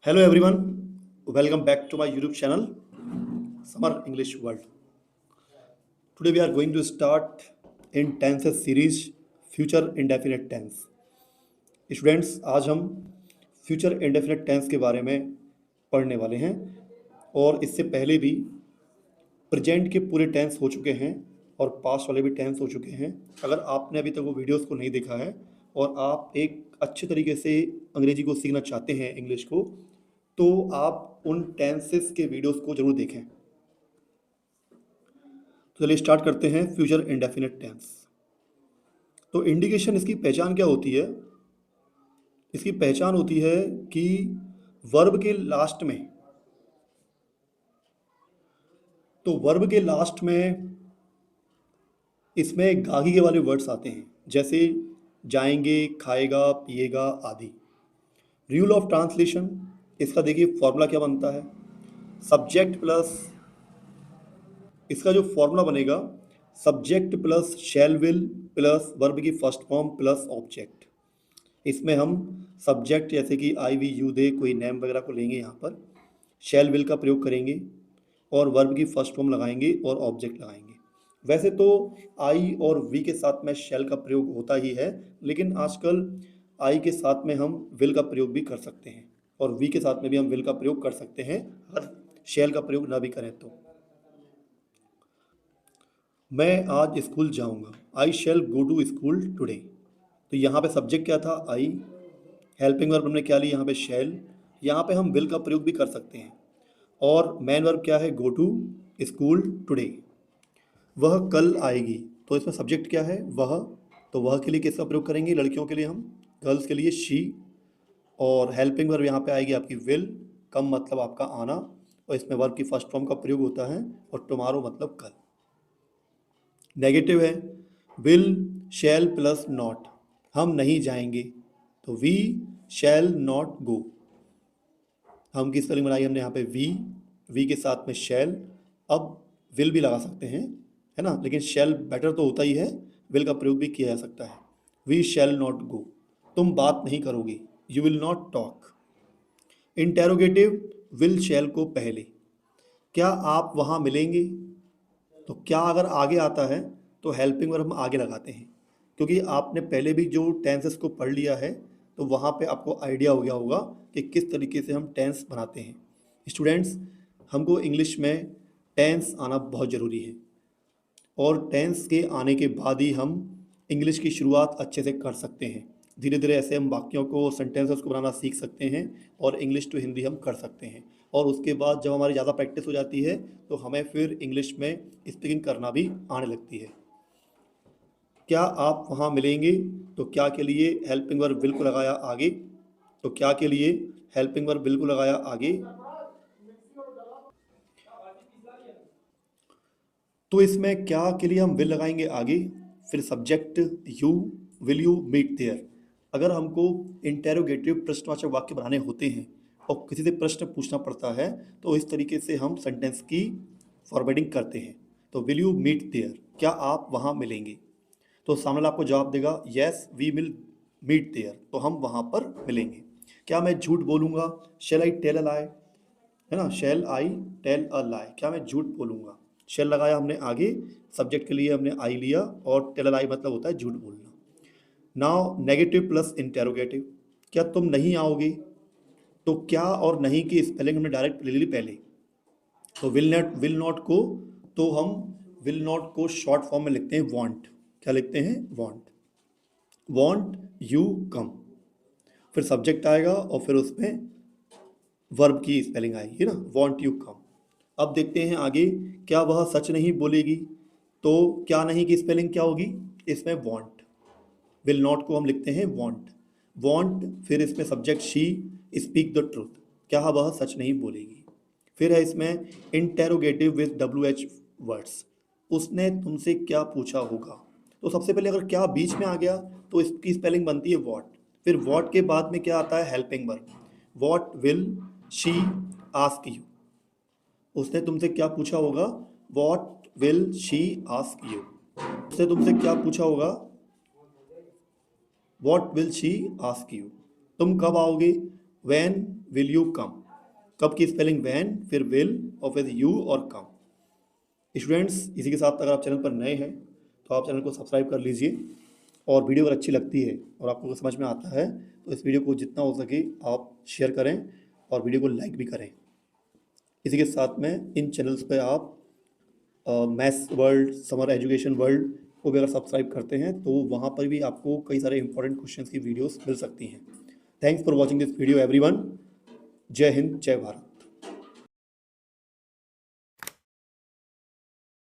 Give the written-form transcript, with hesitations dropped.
Hello everyone, welcome back to my YouTube channel, Summer English World. Today we are going to start in tenses series Future Indefinite Tense. Students, आज हम future indefinite tense के बारे में पढ़ने वाले हैं और इससे पहले भी प्रेजेंट के पूरे टेंस हो चुके हैं और पास्ट वाले भी टेंस हो चुके हैं। अगर आपने अभी तक वो वीडियोस को नहीं देखा है और आप एक अच्छे तरीके से अंग्रेजी को सीखना चाहते हैं, इंग्लिश को, तो आप उन टेंसेस के वीडियोस को ज़रूर देखें। तो चलिए स्टार्ट करते हैं फ्यूचर इंडेफिनिट टेंस। तो इंडिकेशन, इसकी पहचान क्या होती है? इसकी पहचान होती है कि वर्ब के लास्ट में, तो वर्ब के लास्ट में इसमें गागी के वाले वर्ड्स आते हैं, जैसे जाएंगे, खाएगा, पिएगा आदि। रूल ऑफ ट्रांसलेशन, इसका देखिए फॉर्मूला क्या बनता है। सब्जेक्ट प्लस, इसका जो फॉर्मूला बनेगा, subject plus shell will plus verb की फर्स्ट फॉर्म प्लस ऑब्जेक्ट। इसमें हम सब्जेक्ट जैसे कि आई, वी, यू, दे, कोई नेम वगैरह को लेंगे, यहाँ पर शैल विल का प्रयोग करेंगे और वर्ब की फर्स्ट फॉर्म लगाएंगे और ऑब्जेक्ट लगाएंगे। वैसे तो आई और वी के साथ में शैल का प्रयोग होता ही है, लेकिन आजकल आई के साथ में हम विल का प्रयोग भी कर सकते हैं और वी के साथ में भी हम विल का प्रयोग कर सकते हैं, अगर शैल का प्रयोग ना भी करें तो। मैं आज स्कूल जाऊंगा, आई शैल गो टू स्कूल टुडे। तो यहाँ पे सब्जेक्ट क्या था? आई। हेल्पिंग वर्ब हमने क्या लिया यहाँ पे? शैल। यहाँ पे हम विल का प्रयोग भी कर सकते हैं। और मेन वर्ब क्या है? Go to school today. वह कल आएगी, तो इसमें सब्जेक्ट क्या है? वह। तो वह के लिए किसका प्रयोग करेंगे? लड़कियों के लिए हम, गर्ल्स के लिए शी। और हेल्पिंग वर्ब यहाँ पे आएगी आपकी विल, कम मतलब आपका आना, और इसमें वर्ब की फर्स्ट फॉर्म का प्रयोग होता है, और टुमारो मतलब कल। नेगेटिव है, विल शैल प्लस नॉट, हम नहीं जाएंगे, तो वी शैल नॉट गो। हम की स्पेलिंग बनाई हमने यहाँ पे वी के साथ में शैल। अब विल भी लगा सकते हैं, है ना, लेकिन शैल बेटर तो होता ही है, विल का प्रयोग भी किया जा सकता है। वी शैल नॉट गो, तुम बात नहीं करोगे, you will not talk. Interrogative, will शैल को पहले, क्या आप वहाँ मिलेंगे? तो क्या अगर आगे आता है तो हेल्पिंग वर्ब हम आगे लगाते हैं, क्योंकि आपने पहले भी जो टेंसेस को पढ़ लिया है, तो वहाँ पे आपको आइडिया हो गया होगा कि किस तरीके से हम टेंस बनाते हैं। स्टूडेंट्स, हमको इंग्लिश में टेंस आना बहुत ज़रूरी है, और टेंस के आने के बाद ही हम इंग्लिश की शुरुआत अच्छे से कर सकते हैं। धीरे धीरे ऐसे हम वाक्यों को, सेंटेंसेस को बनाना सीख सकते हैं और इंग्लिश टू हिंदी हम कर सकते हैं। और उसके बाद जब हमारी ज़्यादा प्रैक्टिस हो जाती है, तो हमें फिर इंग्लिश में स्पीकिंग करना भी आने लगती है। क्या आप वहाँ मिलेंगे, तो क्या के लिए हेल्पिंग वर्ब विल को लगाया आगे, तो क्या के लिए हेल्पिंग वर्ब विल को लगाया आगे। तो इसमें क्या के लिए हम विल लगाएंगे आगे, फिर subject you, will you meet there. अगर हमको इंटेरोगेटिव प्रश्नवाचक वाक्य बनाने होते हैं और किसी से प्रश्न पूछना पड़ता है, तो इस तरीके से हम सेंटेंस की फॉर्मेटिंग करते हैं। तो विल यू मीट देयर, क्या आप वहाँ मिलेंगे, तो सामने वाला आपको जवाब देगा yes we will meet there, तो हम वहाँ पर मिलेंगे। क्या मैं झूठ बोलूँगा, शैल आई टेल अ लाई, है ना, शैल आई टेल अ लाई, क्या मैं झूठ बोलूँगा। शैल लगाया हमने आगे, सब्जेक्ट के लिए हमने आई लिया, और टेल अ लाई मतलब होता है झूठ बोलना। नाउ नेगेटिव प्लस इंटेरोगेटिव, क्या तुम नहीं आओगे, तो क्या और नहीं की स्पेलिंग हमने डायरेक्ट ले ली पहले। तो विल नॉट को, तो हम विल नॉट को शॉर्ट फॉर्म में लिखते हैं वॉन्ट। क्या लिखते हैं? वॉन्ट। वॉन्ट यू कम, फिर सब्जेक्ट आएगा और फिर उसमें वर्ब की स्पेलिंग आएगी ना, वॉन्ट यू कम। अब देखते हैं आगे, क्या वह सच नहीं बोलेगी, तो क्या नहीं की स्पेलिंग क्या होगी, इसमें वॉन्ट। विल नॉट को हम लिखते हैं वॉन्ट। वॉन्ट, फिर इसमें subject she, speak the truth, क्या वह सच नहीं बोलेगी। फिर है इसमें इंटेरोगेटिव विद WH वर्ड्स, उसने तुमसे क्या पूछा होगा। तो सबसे पहले अगर क्या बीच में आ गया, तो इसकी स्पेलिंग बनती है वॉट। फिर वॉट के बाद में क्या आता है? Helping verb. What will she ask you, उसने तुमसे क्या पूछा होगा, what will she ask you. उसने तुमसे क्या पूछा होगा, what will she ask you. तुम कब आओगे, व्हेन विल यू कम, कब की स्पेलिंग व्हेन, फिर विल और फिर यू और कम। स्टूडेंट्स, इसी के साथ अगर आप चैनल पर नए हैं तो आप चैनल को सब्सक्राइब कर लीजिए, और वीडियो अगर अच्छी लगती है और आपको समझ में आता है तो इस वीडियो को जितना हो सके आप शेयर करें और वीडियो को लाइक भी करें। इसी के साथ में इन चैनल्स पे आप maths world, summer education world को भी अगर सब्सक्राइब करते हैं तो वहाँ पर भी आपको कई सारे इंपॉर्टेंट क्वेश्चंस की वीडियोस मिल सकती हैं। Thanks for watching this video everyone. जय हिंद, जय भारत।